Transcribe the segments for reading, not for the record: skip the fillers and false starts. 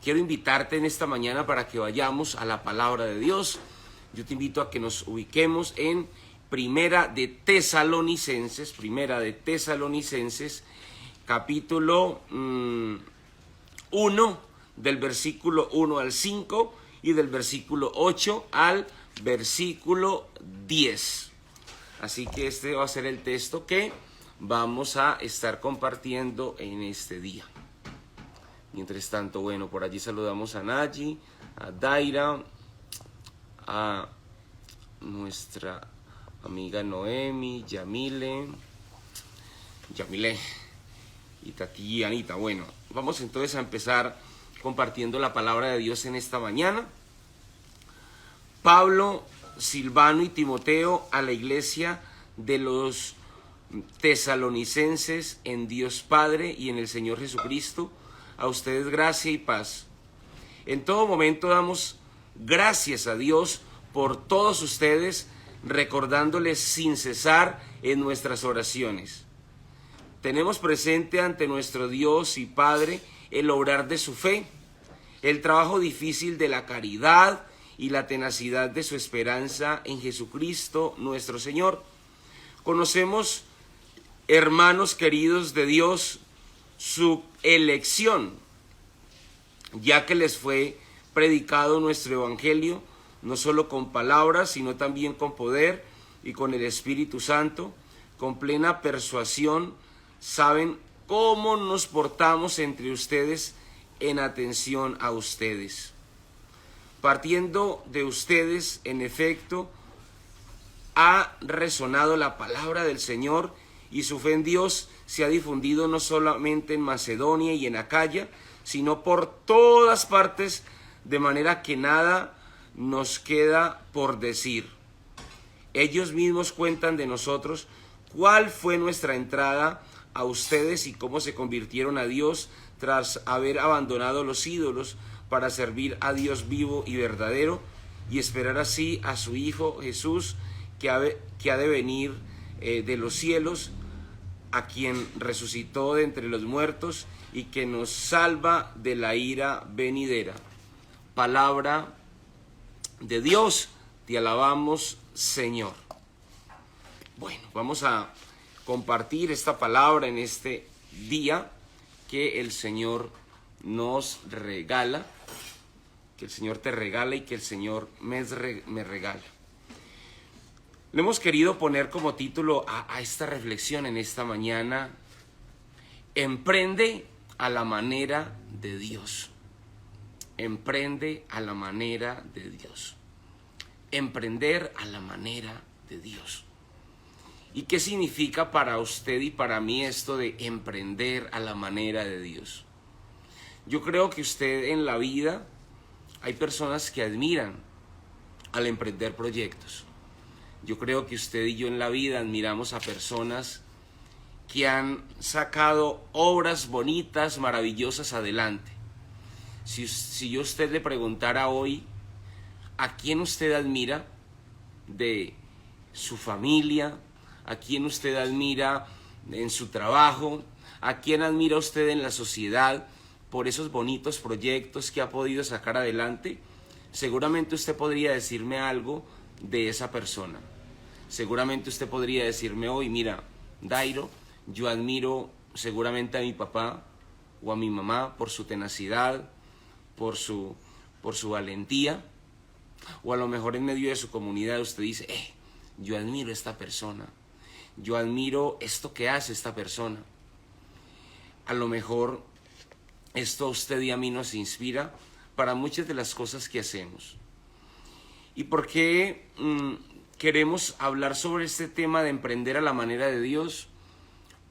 quiero invitarte en esta mañana para que vayamos a la palabra de Dios. Yo te invito a que nos ubiquemos en Primera de Tesalonicenses, capítulo 1, del versículo 1 al 5 y del versículo 8 al versículo 10. Así que este va a ser el texto que vamos a estar compartiendo en este día. Mientras tanto, bueno, por allí saludamos a Nayi, a Daira, a nuestra amiga Noemi, Yamile y Tatianita. Bueno, vamos entonces a empezar compartiendo la palabra de Dios en esta mañana. Pablo, Silvano y Timoteo a la iglesia de los tesalonicenses en Dios Padre y en el Señor Jesucristo, a ustedes gracia y paz. En todo momento damos gracias a Dios por todos ustedes, recordándoles sin cesar en nuestras oraciones. Tenemos presente ante nuestro Dios y Padre el obrar de su fe, el trabajo difícil de la caridad y la tenacidad de su esperanza en Jesucristo nuestro Señor. Conocemos, hermanos queridos de Dios, su elección, ya que les fue predicado nuestro evangelio, no solo con palabras, sino también con poder y con el Espíritu Santo, con plena persuasión. Saben cómo nos portamos entre ustedes en atención a ustedes. Partiendo de ustedes, en efecto, ha resonado la palabra del Señor y su fe en Dios se ha difundido no solamente en Macedonia y en Acaya, sino por todas partes, de manera que nada nos queda por decir. Ellos mismos cuentan de nosotros cuál fue nuestra entrada a ustedes y cómo se convirtieron a Dios tras haber abandonado los ídolos para servir a Dios vivo y verdadero y esperar así a su Hijo Jesús, que ha de venir de los cielos, a quien resucitó de entre los muertos y que nos salva de la ira venidera. Palabra de Dios, te alabamos, Señor. Bueno, vamos a compartir esta palabra en este día que el Señor nos regala, que el Señor te regala y que el Señor me regala. Le hemos querido poner como título a esta reflexión en esta mañana: emprende a la manera de Dios. Emprende a la manera de Dios. Emprender a la manera de Dios. ¿Y qué significa para usted y para mí esto de emprender a la manera de Dios? Yo creo que usted en la vida hay personas que admiran al emprender proyectos. Yo creo que usted y yo en la vida admiramos a personas que han sacado obras bonitas, maravillosas adelante. Si yo a usted le preguntara hoy, ¿a quién usted admira de su familia? ¿A quién usted admira en su trabajo? ¿A quién admira usted en la sociedad por esos bonitos proyectos que ha podido sacar adelante? Seguramente usted podría decirme algo de esa persona. Seguramente usted podría decirme hoy: mira, Dairo, yo admiro seguramente a mi papá o a mi mamá por su tenacidad, por su valentía. O a lo mejor en medio de su comunidad usted dice: yo admiro a esta persona, yo admiro esto que hace esta persona. A lo mejor esto a usted y a mí nos inspira para muchas de las cosas que hacemos. ¿Y por qué queremos hablar sobre este tema de emprender a la manera de Dios?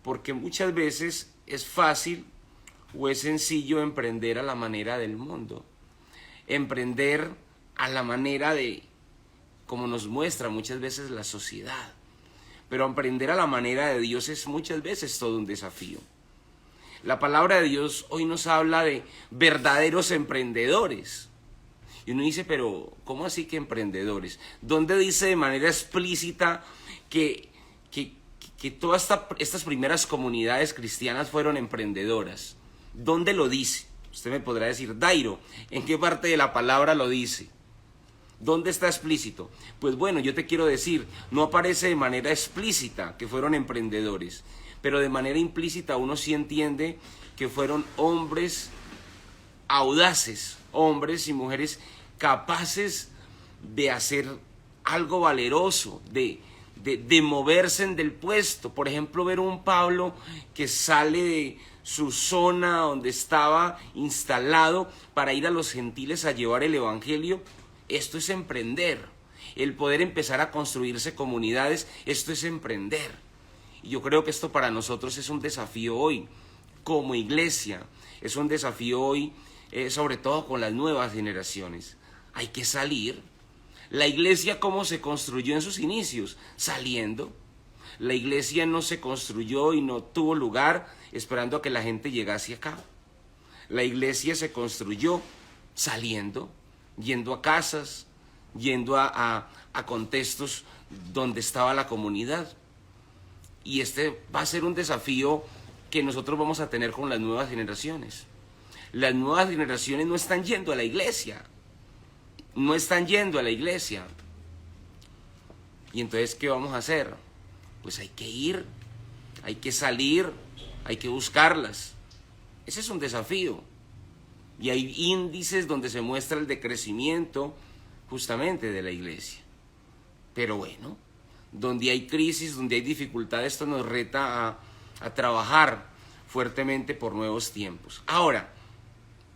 Porque muchas veces es fácil o es sencillo emprender a la manera del mundo. Emprender a la manera de como nos muestra muchas veces la sociedad. Pero emprender a la manera de Dios es muchas veces todo un desafío. La palabra de Dios hoy nos habla de verdaderos emprendedores. Y uno dice: pero ¿cómo así que emprendedores? ¿Dónde dice de manera explícita que todas estas primeras comunidades cristianas fueron emprendedoras? ¿Dónde lo dice? Usted me podrá decir, Dairo, ¿en qué parte de la palabra lo dice? ¿Dónde está explícito? Pues bueno, yo te quiero decir, no aparece de manera explícita que fueron emprendedores, pero de manera implícita uno sí entiende que fueron hombres audaces, hombres y mujeres capaces de hacer algo valeroso, de moverse del puesto. Por ejemplo, ver un Pablo que sale de su zona donde estaba instalado para ir a los gentiles a llevar el evangelio. Esto es emprender. El poder empezar a construirse comunidades, esto es emprender. Y yo creo que esto para nosotros es un desafío hoy, como iglesia. Es un desafío hoy, sobre todo con las nuevas generaciones. Hay que salir. La iglesia, ¿cómo se construyó en sus inicios? Saliendo. La iglesia no se construyó y no tuvo lugar esperando a que la gente llegase acá. La iglesia se construyó saliendo, yendo a casas, yendo a contextos donde estaba la comunidad. Y este va a ser un desafío que nosotros vamos a tener con las nuevas generaciones. Las nuevas generaciones no están yendo a la iglesia. No están yendo a la iglesia. Y entonces, ¿qué vamos a hacer? Pues hay que ir, hay que salir, hay que buscarlas. Ese es un desafío. Y hay índices donde se muestra el decrecimiento justamente de la iglesia. Pero bueno, donde hay crisis, donde hay dificultad, esto nos reta a trabajar fuertemente por nuevos tiempos. Ahora,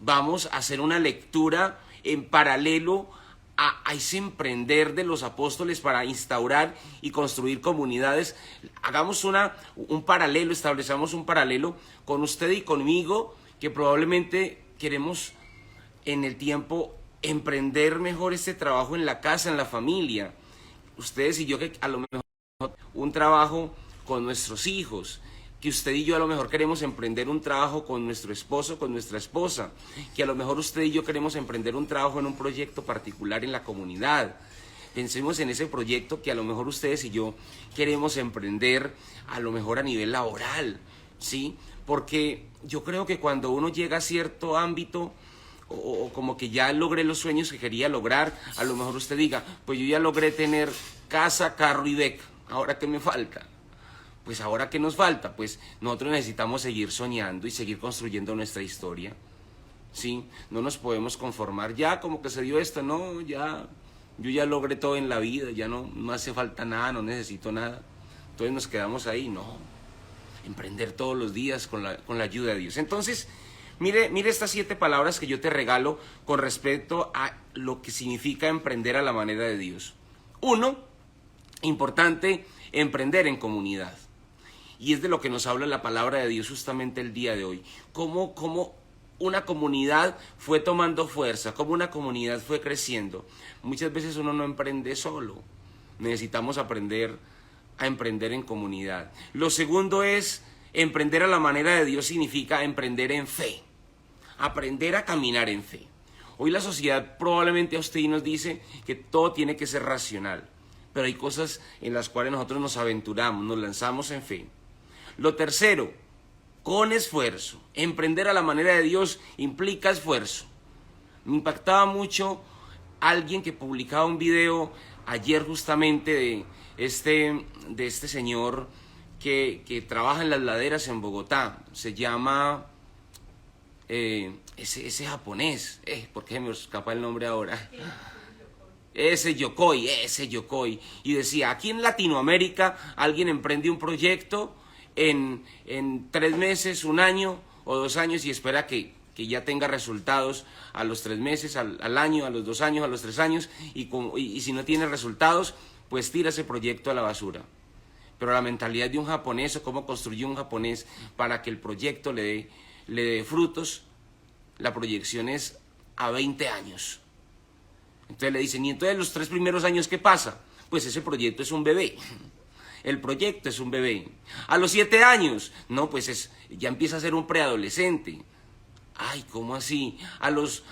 vamos a hacer una lectura en paralelo a ese emprender de los apóstoles para instaurar y construir comunidades. Hagamos un paralelo, establezcamos un paralelo con usted y conmigo, que probablemente queremos en el tiempo emprender mejor este trabajo en la casa, en la familia. Ustedes y yo, que a lo mejor un trabajo con nuestros hijos, que usted y yo a lo mejor queremos emprender un trabajo con nuestro esposo, con nuestra esposa, que a lo mejor usted y yo queremos emprender un trabajo en un proyecto particular en la comunidad. Pensemos en ese proyecto que a lo mejor ustedes y yo queremos emprender, a lo mejor a nivel laboral, ¿sí? Porque yo creo que cuando uno llega a cierto ámbito, o como que ya logré los sueños que quería lograr, a lo mejor usted diga, pues yo ya logré tener casa, carro y beca, ¿ahora qué me falta? Pues ahora, ¿qué nos falta? Pues nosotros necesitamos seguir soñando y seguir construyendo nuestra historia, ¿sí? No nos podemos conformar, ya como que se dio esto, no, ya, yo ya logré todo en la vida, ya no hace falta nada, no necesito nada. Entonces nos quedamos ahí, no. Emprender todos los días con la ayuda de Dios. Entonces, mire estas 7 palabras que yo te regalo con respecto a lo que significa emprender a la manera de Dios. 1, importante, emprender en comunidad. Y es de lo que nos habla la palabra de Dios justamente el día de hoy. Cómo una comunidad fue tomando fuerza, cómo una comunidad fue creciendo. Muchas veces uno no emprende solo. Necesitamos aprender a emprender en comunidad. Lo segundo es, emprender a la manera de Dios significa emprender en fe. Aprender a caminar en fe. Hoy la sociedad probablemente a usted nos dice que todo tiene que ser racional. Pero hay cosas en las cuales nosotros nos aventuramos, nos lanzamos en fe. Lo tercero, con esfuerzo. Emprender a la manera de Dios implica esfuerzo. Me impactaba mucho alguien que publicaba un video ayer justamente de este señor que trabaja en las laderas en Bogotá. Se llama ese japonés, ¿por qué me escapa el nombre ahora? Ese Yokoi. Y decía, aquí en Latinoamérica alguien emprende un proyecto en 3 meses, 1 año o 2 años y espera que ya tenga resultados a los 3 meses, al año, a los 2 años, a los 3 años, y si no tiene resultados, pues tira ese proyecto a la basura. Pero la mentalidad de un japonés, o cómo construyó un japonés para que el proyecto le dé frutos, la proyección es a 20 años. Entonces le dicen, ¿y entonces los 3 primeros años qué pasa? Pues ese proyecto es un bebé. El proyecto es un bebé. A los 7 años, no, pues ya empieza a ser un preadolescente. Ay, ¿cómo así? A los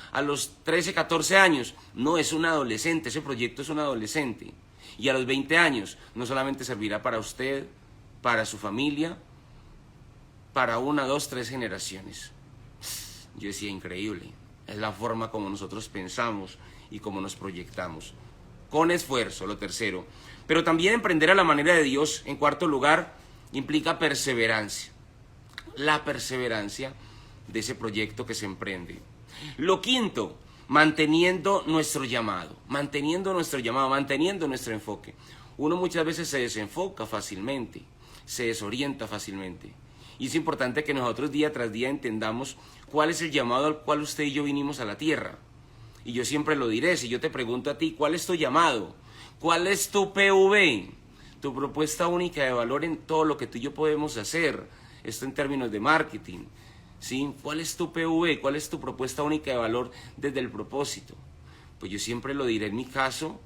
13, 14 años, no, es un adolescente, ese proyecto es un adolescente. Y a los 20 años, no solamente servirá para usted, para su familia, para 1, 2, 3 generaciones. Yo decía, increíble, es la forma como nosotros pensamos y como nos proyectamos. Con esfuerzo, lo tercero. Pero también emprender a la manera de Dios, en cuarto lugar, implica perseverancia. La perseverancia de ese proyecto que se emprende. Lo quinto, manteniendo nuestro llamado, manteniendo nuestro enfoque. Uno muchas veces se desenfoca fácilmente, se desorienta fácilmente. Y es importante que nosotros día tras día entendamos cuál es el llamado al cual usted y yo vinimos a la tierra. Y yo siempre lo diré, si yo te pregunto a ti, ¿cuál es tu llamado? ¿Cuál es tu PV? Tu propuesta única de valor en todo lo que tú y yo podemos hacer. Esto en términos de marketing. ¿Sí? ¿Cuál es tu PV? ¿Cuál es tu propuesta única de valor desde el propósito? Pues yo siempre lo diré en mi caso,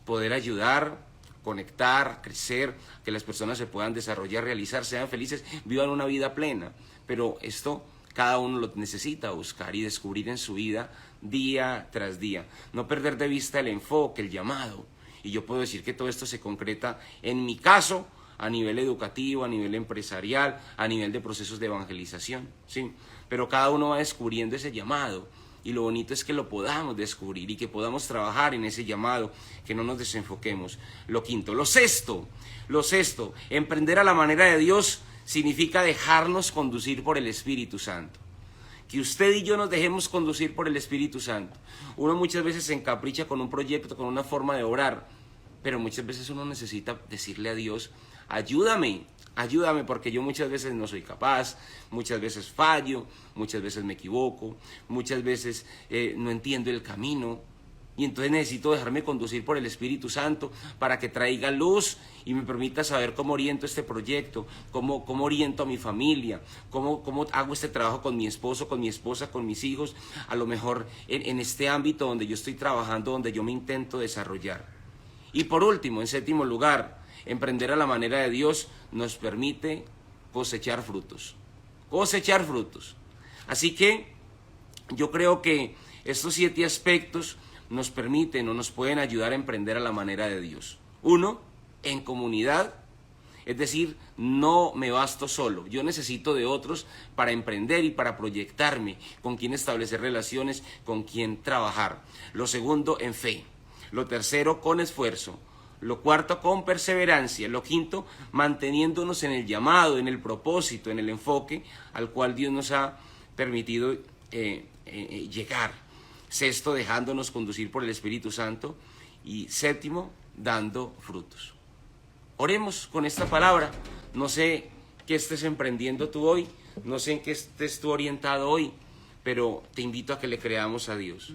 poder ayudar, conectar, crecer, que las personas se puedan desarrollar, realizar, sean felices, vivan una vida plena. Pero esto cada uno lo necesita buscar y descubrir en su vida día tras día. No perder de vista el enfoque, el llamado. Y yo puedo decir que todo esto se concreta en mi caso, a nivel educativo, a nivel empresarial, a nivel de procesos de evangelización, ¿sí? Pero cada uno va descubriendo ese llamado y lo bonito es que lo podamos descubrir y que podamos trabajar en ese llamado, que no nos desenfoquemos. Lo quinto. Lo sexto, emprender a la manera de Dios significa dejarnos conducir por el Espíritu Santo. Que usted y yo nos dejemos conducir por el Espíritu Santo. Uno muchas veces se encapricha con un proyecto, con una forma de obrar, pero muchas veces uno necesita decirle a Dios, ayúdame, porque yo muchas veces no soy capaz, muchas veces fallo, muchas veces me equivoco, muchas veces no entiendo el camino. Y entonces necesito dejarme conducir por el Espíritu Santo para que traiga luz y me permita saber cómo oriento este proyecto, cómo oriento a mi familia, cómo hago este trabajo con mi esposo, con mi esposa, con mis hijos, a lo mejor en este ámbito donde yo estoy trabajando, donde yo me intento desarrollar. Y por último, en séptimo lugar, emprender a la manera de Dios nos permite cosechar frutos. Cosechar frutos. Así que yo creo que estos 7 aspectos nos permiten o nos pueden ayudar a emprender a la manera de Dios. 1, en comunidad, es decir, no me basto solo. Yo necesito de otros para emprender y para proyectarme, con quien establecer relaciones, con quien trabajar. Lo segundo, en fe. Lo tercero, con esfuerzo. Lo cuarto, con perseverancia. Lo quinto, manteniéndonos en el llamado, en el propósito, en el enfoque al cual Dios nos ha permitido llegar. Sexto, dejándonos conducir por el Espíritu Santo. Y séptimo, dando frutos. Oremos con esta palabra. No sé qué estés emprendiendo tú hoy, no sé en qué estés tú orientado hoy, pero te invito a que le creamos a Dios.